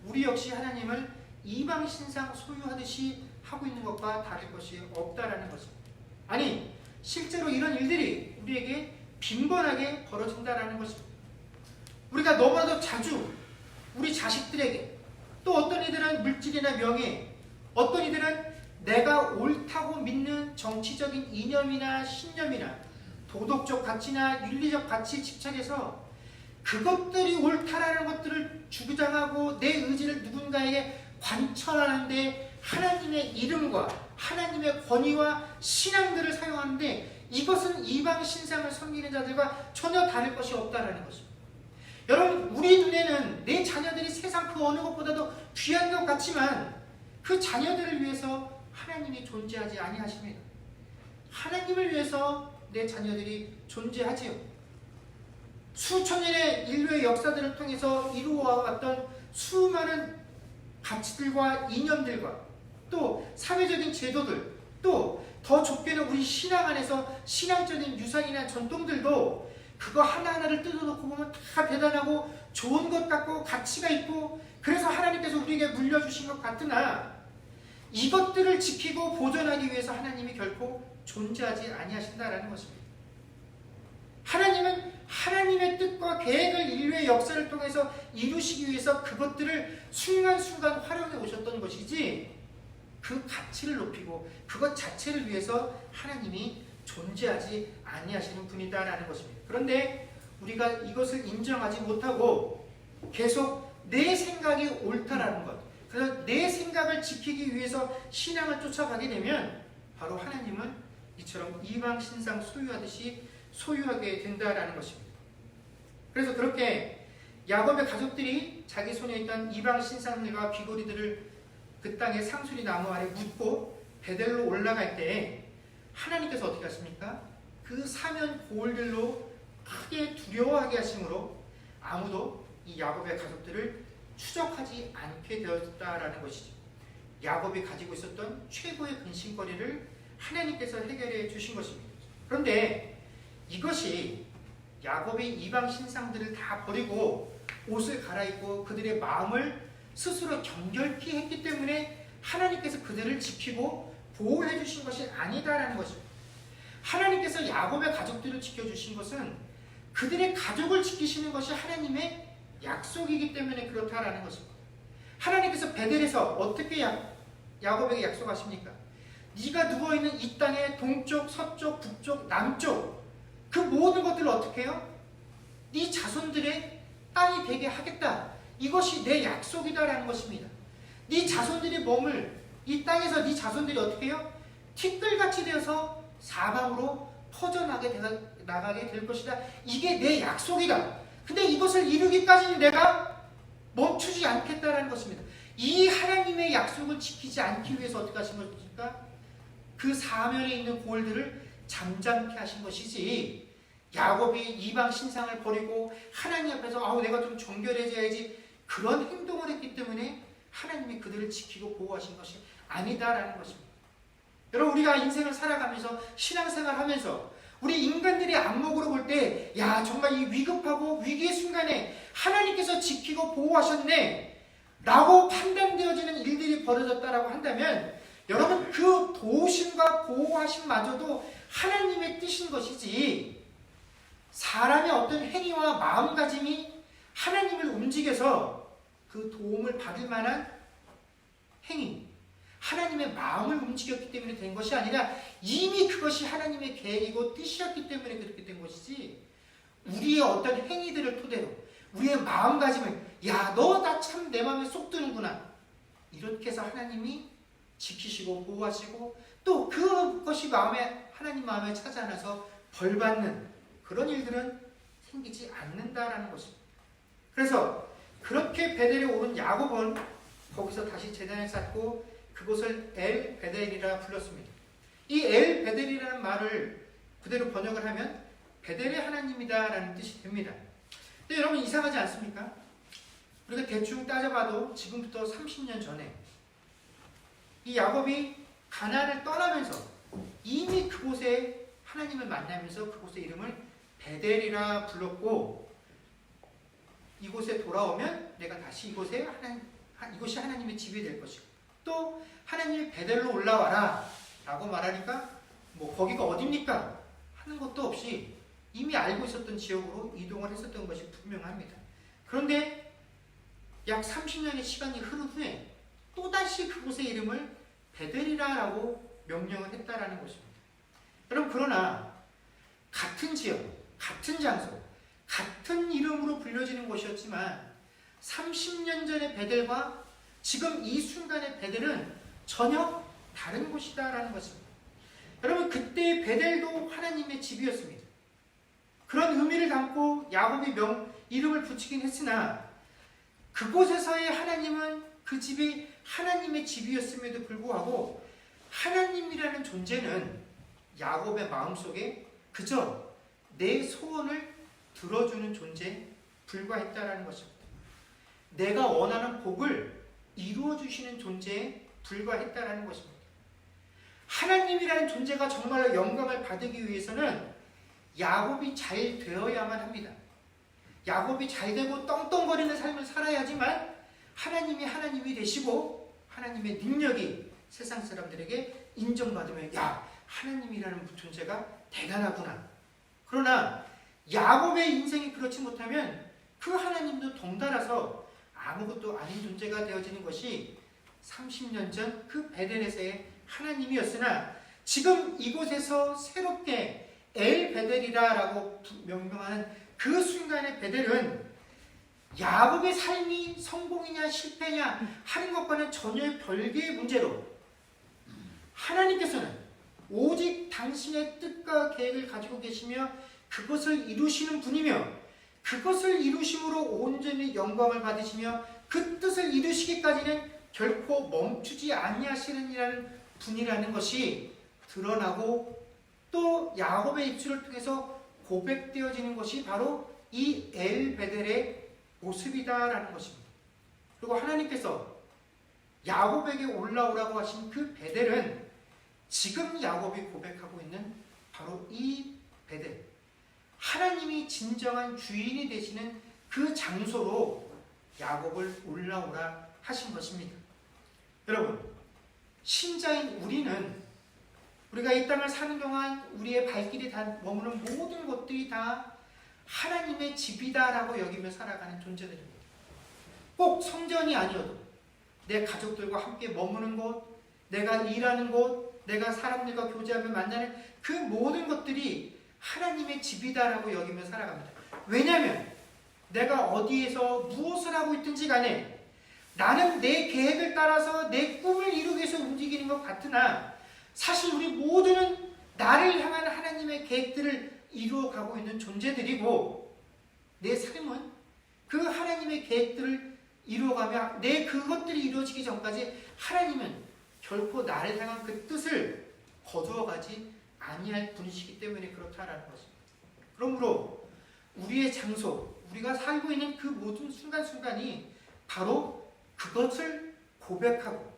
우리 역시 하나님을 이방 신상 소유하듯이 하고 있는 것과 다를 것이 없다라는 것입니다. 아니, 실제로 이런 일들이 우리에게 빈번하게 벌어진다라는 것입니다. 우리가 너무나도 자주 우리 자식들에게, 또 어떤 이들은 물질이나 명예, 어떤 이들은 내가 옳다고 믿는 정치적인 이념이나 신념이나 도덕적 가치나 윤리적 가치에 집착해서 그것들이 옳다라는 것들을 주장하고 내 의지를 누군가에게 관철하는데 하나님의 이름과 하나님의 권위와 신앙들을 사용하는데 이것은 이방 신상을 섬기는 자들과 전혀 다를 것이 없다라는 것입니다. 여러분, 우리 눈에는 내 자녀들이 세상 그 어느 것보다도 귀한 것 같지만 그 자녀들을 위해서 하나님이 존재하지 아니하십니다. 하나님을 위해서 내 자녀들이 존재하지요. 수천 년의 인류의 역사들을 통해서 이루어왔던 수많은 가치들과 이념들과 또 사회적인 제도들, 또 더 좁게는 우리 신앙 안에서 신앙적인 유산이나 전통들도 그거 하나하나를 뜯어놓고 보면 다 대단하고 좋은 것 같고 가치가 있고 그래서 하나님께서 우리에게 물려주신 것 같으나 이것들을 지키고 보존하기 위해서 하나님이 결코 존재하지 아니하신다라는 것입니다. 하나님은 하나님의 뜻과 계획을 인류의 역사를 통해서 이루시기 위해서 그것들을 순간순간 활용해 오셨던 것이지 그 가치를 높이고 그것 자체를 위해서 하나님이 존재하지 아니하시는 분이다라는 것입니다. 그런데 우리가 이것을 인정하지 못하고 계속 내 생각이 옳다라는 것, 그래서 내 생각을 지키기 위해서 신앙을 쫓아가게 되면 바로 하나님은 이처럼 이방 신상 소유하듯이 소유하게 된다라는 것입니다. 그래서 그렇게 야곱의 가족들이 자기 손에 있던 이방 신상들과 귀고리들을 그 땅의 상수리 나무 아래 묻고 베델로 올라갈 때 하나님께서 어떻게 하십니까? 그 사면 고을들로 크게 두려워하게 하심으로 아무도 이 야곱의 가족들을 추적하지 않게 되었다라는 것이죠. 야곱이 가지고 있었던 최고의 근심거리를 하나님께서 해결해 주신 것입니다. 그런데 이것이 야곱이 이방 신상들을 다 버리고 옷을 갈아입고 그들의 마음을 스스로 정결케 했기 때문에 하나님께서 그들을 지키고 보호해 주신 것이 아니다라는 것입니다. 하나님께서 야곱의 가족들을 지켜주신 것은 그들의 가족을 지키시는 것이 하나님의 약속이기 때문에 그렇다라는 것입니다. 하나님께서 베델에서 어떻게 야곱에게 약속하십니까? 네가 누워있는 이 땅의 동쪽, 서쪽, 북쪽, 남쪽 그 모든 것들을 어떻게 해요? 네 자손들의 땅이 되게 하겠다. 이것이 내 약속이다라는 것입니다. 네 자손들이 머물 이 땅에서 네 자손들이 어떻게 해요? 티끌같이 되어서 사방으로 퍼져나가게 될 것이다. 이게 내 약속이다. 근데 이것을 이루기까지는 내가 멈추지 않겠다라는 것입니다. 이 하나님의 약속을 지키지 않기 위해서 어떻게 하신 것입니까? 그 사면에 있는 고을들을 잠잠케 하신 것이지 야곱이 이방 신상을 버리고 하나님 앞에서 내가 좀 정결해져야지 그런 행동을 했기 때문에 하나님이 그들을 지키고 보호하신 것이 아니다라는 것입니다. 여러분, 우리가 인생을 살아가면서 신앙생활 하면서 우리 인간들의 안목으로 볼 때 정말 이 위급하고 위기의 순간에 하나님께서 지키고 보호하셨네 라고 판단되어지는 일들이 벌어졌다라고 한다면 여러분, 그 도우심과 보호하심마저도 하나님의 뜻인 것이지 사람의 어떤 행위와 마음가짐이 하나님을 움직여서 그 도움을 받을 만한 행위, 하나님의 마음을 움직였기 때문에 된 것이 아니라 이미 그것이 하나님의 계획이고 뜻이었기 때문에 그렇게 된 것이지 우리의 어떤 행위들을 토대로 우리의 마음가짐을 너 나 참 내 마음에 쏙 드는구나 이렇게 해서 하나님이 지키시고 보호하시고 또 그것이 하나님 마음에 찾아나서 벌받는 그런 일들은 생기지 않는다라는 것입니다. 그래서 그렇게 베델에 오른 야곱은 거기서 다시 제단을 쌓고 그곳을 엘 베델이라 불렀습니다. 이 엘 베델이라는 말을 그대로 번역을 하면 베델의 하나님이다라는 뜻이 됩니다. 근데 여러분 이상하지 않습니까? 우리가 대충 따져봐도 지금부터 30년 전에 이 야곱이 가나안을 떠나면서 이미 그곳에 하나님을 만나면서 그곳의 이름을 베델이라 불렀고 이곳에 돌아오면 내가 다시 이곳이 하나님의 집이 될 것이고 또 하나님이 베델로 올라와라 라고 말하니까 거기가 어딥니까? 하는 것도 없이 이미 알고 있었던 지역으로 이동을 했었던 것이 분명합니다. 그런데 약 30년의 시간이 흐른 후에 또다시 그곳의 이름을 베델이라고 명령을 했다라는 것입니다. 여러분, 그러나 같은 지역, 같은 장소, 같은 이름으로 불려지는 곳이었지만 30년 전의 베델과 지금 이 순간의 베델은 전혀 다른 곳이다라는 것입니다. 여러분, 그때의 베델도 하나님의 집이었습니다. 그런 의미를 담고 야곱이 이름을 붙이긴 했으나 그곳에서의 하나님은 그 집이 하나님의 집이었음에도 불구하고 하나님이라는 존재는 야곱의 마음속에 그저 내 소원을 들어주는 존재에 불과했다라는 것입니다. 내가 원하는 복을 이루어주시는 존재에 불과했다라는 것입니다. 하나님이라는 존재가 정말로 영광을 받기 위해서는 야곱이 잘 되어야만 합니다. 야곱이 잘 되고 떵떵거리는 삶을 살아야지만 하나님이 되시고 하나님의 능력이 세상 사람들에게 인정받으면 야, 하나님이라는 존재가 대단하구나. 그러나 야곱의 인생이 그렇지 못하면 그 하나님도 덩달아서 아무것도 아닌 존재가 되어지는 것이 30년 전 그 베델에서의 하나님이었으나 지금 이곳에서 새롭게 엘 베델이라고 명명하는 그 순간의 베델은 야곱의 삶이 성공이냐 실패냐 하는 것과는 전혀 별개의 문제로 하나님께서는 오직 당신의 뜻과 계획을 가지고 계시며 그것을 이루시는 분이며 그것을 이루심으로 온전히 영광을 받으시며 그 뜻을 이루시기까지는 결코 멈추지 아니하시느니라는 분이라는 것이 드러나고 또 야곱의 입술을 통해서 고백되어지는 것이 바로 이 엘 베델의 모습이다라는 것입니다. 그리고 하나님께서 야곱에게 올라오라고 하신 그 베델은 지금 야곱이 고백하고 있는 바로 이 베델, 하나님이 진정한 주인이 되시는 그 장소로 야곱을 올라오라 하신 것입니다. 여러분, 신자인 우리가 이 땅을 사는 동안 우리의 발길이 다 머무는 모든 것들이 다 하나님의 집이다라고 여기며 살아가는 존재들입니다. 꼭 성전이 아니어도 내 가족들과 함께 머무는 곳, 내가 일하는 곳, 내가 사람들과 교제하며 만나는 그 모든 것들이 하나님의 집이다라고 여기며 살아갑니다. 왜냐하면 내가 어디에서 무엇을 하고 있든지 간에 나는 내 계획을 따라서 내 꿈을 이루기 위해서 움직이는 것 같으나 사실 우리 모두는 나를 향한 하나님의 계획들을 이루어가고 있는 존재들이고 내 삶은 그 하나님의 계획들을 이루어가며 내 그것들이 이루어지기 전까지 하나님은 결코 나를 향한 그 뜻을 거두어가지 아니할 분이시기 때문에 그렇다라는 것입니다. 그러므로 우리의 장소, 우리가 살고 있는 그 모든 순간순간이 바로 그것을 고백하고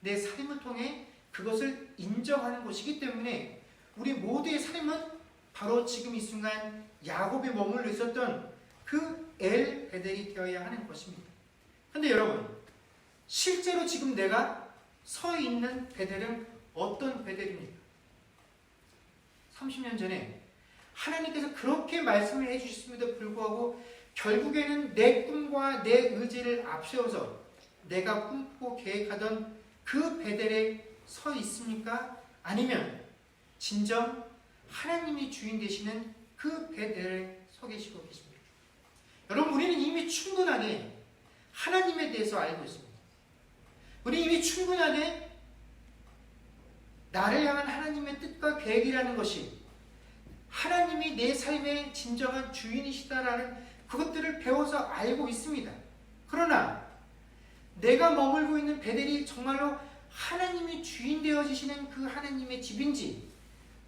내 삶을 통해 그것을 인정하는 것이기 때문에 우리 모두의 삶은 바로 지금 이 순간 야곱이 머물러 있었던 그 엘 베델이 되어야 하는 것입니다. 그런데 여러분, 실제로 지금 내가 서 있는 베델은 어떤 베델입니까? 30년 전에 하나님께서 그렇게 말씀을 해주셨음에도 불구하고 결국에는 내 꿈과 내 의지를 앞세워서 내가 꿈꾸고 계획하던 그 베델에 서 있습니까? 아니면 진정 하나님이 주인 되시는 그 베델에 서 계시고 계십니까? 여러분, 우리는 이미 충분하게 하나님에 대해서 알고 있습니다. 우리 이미 충분하게 나를 향한 하나님의 뜻과 계획이라는 것이 하나님이 내 삶의 진정한 주인이시다라는 그것들을 배워서 알고 있습니다. 그러나 내가 머물고 있는 베델이 정말로 하나님이 주인 되어지시는 그 하나님의 집인지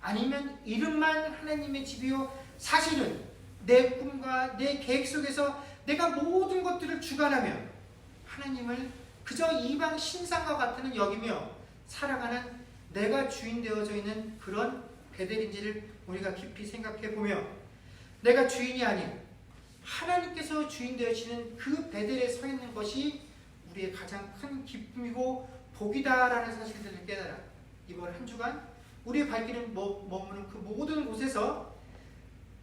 아니면 이름만 하나님의 집이요 사실은 내 꿈과 내 계획 속에서 내가 모든 것들을 주관하며 하나님을 그저 이방 신상과 같은 여기며 살아가는 내가 주인 되어져 있는 그런 베델인지를 우리가 깊이 생각해 보며 내가 주인이 아닌 하나님께서 주인 되시는 그 베델에 서 있는 것이 우리의 가장 큰 기쁨이고 복이다라는 사실들을 깨달아 이번 한 주간 우리의 발길을 머무는 그 모든 곳에서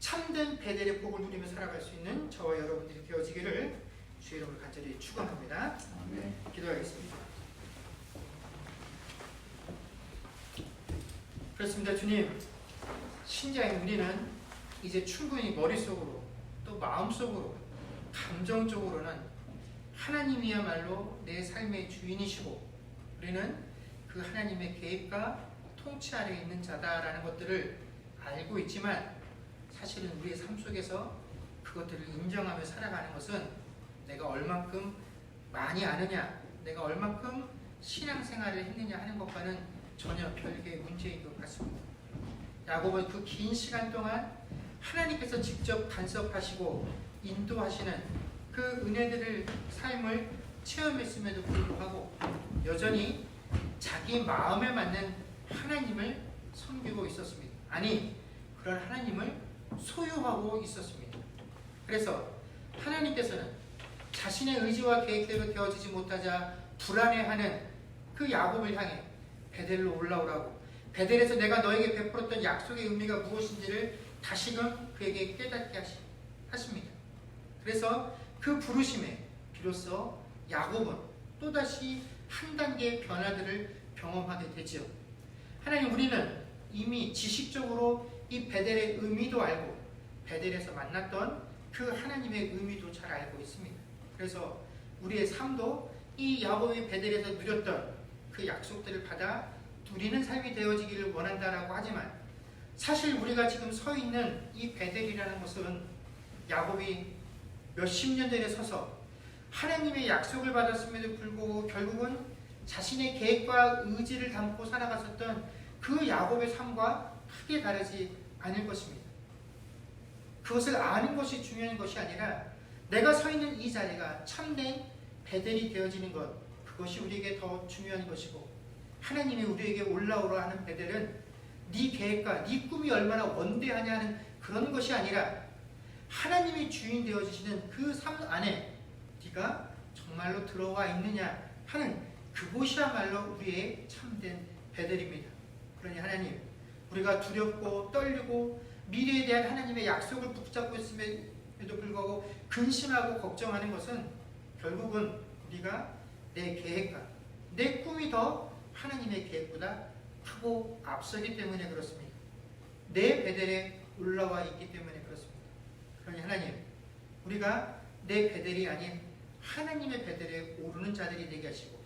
참된 베델의 복을 누리며 살아갈 수 있는 저와 여러분들이 되어지기를 주의 이름으로 간절히 축원합니다. 기도하겠습니다. 그렇습니다. 주님, 신자인 우리는 이제 충분히 머릿속으로 또 또 마음속으로 감정적으로는 하나님이야말로 내 삶의 주인이시고 우리는 그 하나님의 계획과 통치 아래에 있는 자다라는 것들을 알고 있지만 사실은 우리의 삶 속에서 그것들을 인정하며 살아가는 것은 내가 얼만큼 많이 아느냐, 내가 얼만큼 신앙생활을 했느냐 하는 것과는 전혀 별개의 문제인 것 같습니다. 야곱은 그 긴 시간 동안 하나님께서 직접 간섭하시고 인도하시는 그 은혜들을 삶을 체험했음에도 불구하고 여전히 자기 마음에 맞는 하나님을 섬기고 있었습니다. 아니, 그런 하나님을 소유하고 있었습니다. 그래서 하나님께서는 자신의 의지와 계획대로 되어지지 못하자 불안해하는 그 야곱을 향해 베델로 올라오라고, 베델에서 내가 너에게 베풀었던 약속의 의미가 무엇인지를 다시금 그에게 깨닫게 하십니다. 그래서 그 부르심에 비로소 야곱은 또다시 한 단계의 변화들을 경험하게 되지요. 하나님, 우리는 이미 지식적으로 이 베델의 의미도 알고 베델에서 만났던 그 하나님의 의미도 잘 알고 있습니다. 그래서 우리의 삶도 이 야곱이 베델에서 누렸던 그 약속들을 받아 누리는 삶이 되어지기를 원한다라고 하지만 사실 우리가 지금 서 있는 이 베델이라는 것은 야곱이 몇십 년 전에 서서 하나님의 약속을 받았음에도 불구하고 결국은 자신의 계획과 의지를 담고 살아갔었던 그 야곱의 삶과 크게 다르지 않을 것입니다. 그것을 아는 것이 중요한 것이 아니라 내가 서 있는 이 자리가 참된 베델이 되어지는 것, 그것이 우리에게 더 중요한 것이고, 하나님이 우리에게 올라오라 하는 베델은 네 계획과 네 꿈이 얼마나 원대하냐 하는 그런 것이 아니라 하나님이 주인 되어지시는 그 삶 안에 네가 정말로 들어와 있느냐 하는 그곳이야말로 우리의 참된 베델입니다. 그러니 하나님, 우리가 두렵고 떨리고 미래에 대한 하나님의 약속을 붙잡고 있음에도 불구하고 근심하고 걱정하는 것은 결국은 우리가 내 계획과 내 꿈이 더 하나님의 계획보다 크고 앞서기 때문에 그렇습니다. 내 베델에 올라와 있기 때문에 그렇습니다. 그러니 하나님, 우리가 내 베델이 아닌 하나님의 베델에 오르는 자들이 되게 하시고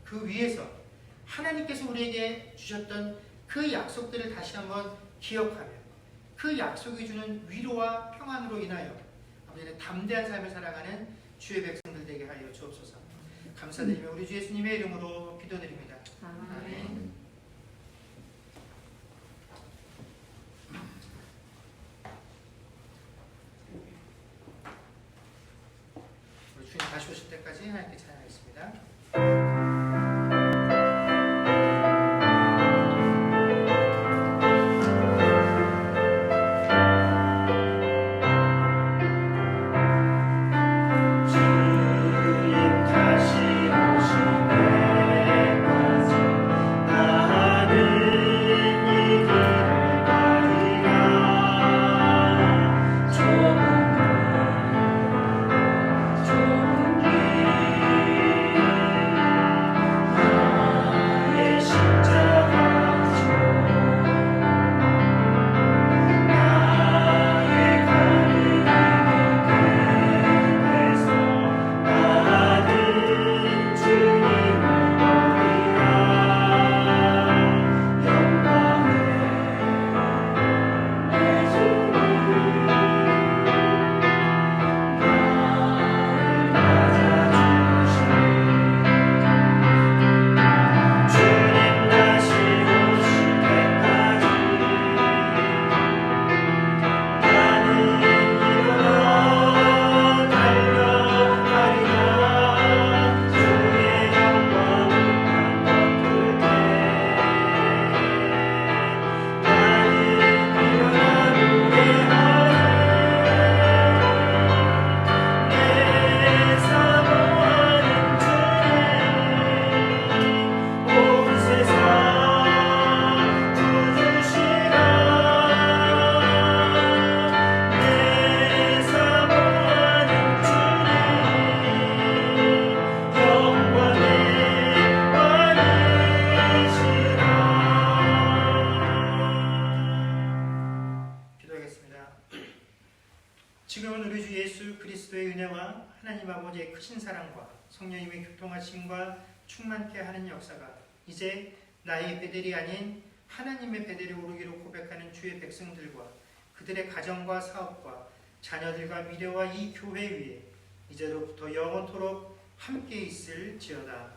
그 위에서 하나님께서 우리에게 주셨던 그 약속들을 다시 한번 기억하며 그 약속이 주는 위로와 평안으로 인하여 아버지는 담대한 삶을 살아가는 주의 백성들 되게 하여 주옵소서. 감사드리며 우리 주 예수님의 이름으로 기도드립니다. 아멘. 우리 주님 다시 오실 때까지 하나님께 찬양하겠습니다. 좁은 길 은혜와 하나님 아버지의 크신 사랑과 성령님의 교통하심과 충만케 하는 역사가 이제 나의 베델이 아닌 하나님의 베델에 오르기로 고백하는 주의 백성들과 그들의 가정과 사업과 자녀들과 미래와 이 교회 위에 이제로부터 영원토록 함께 있을지어다.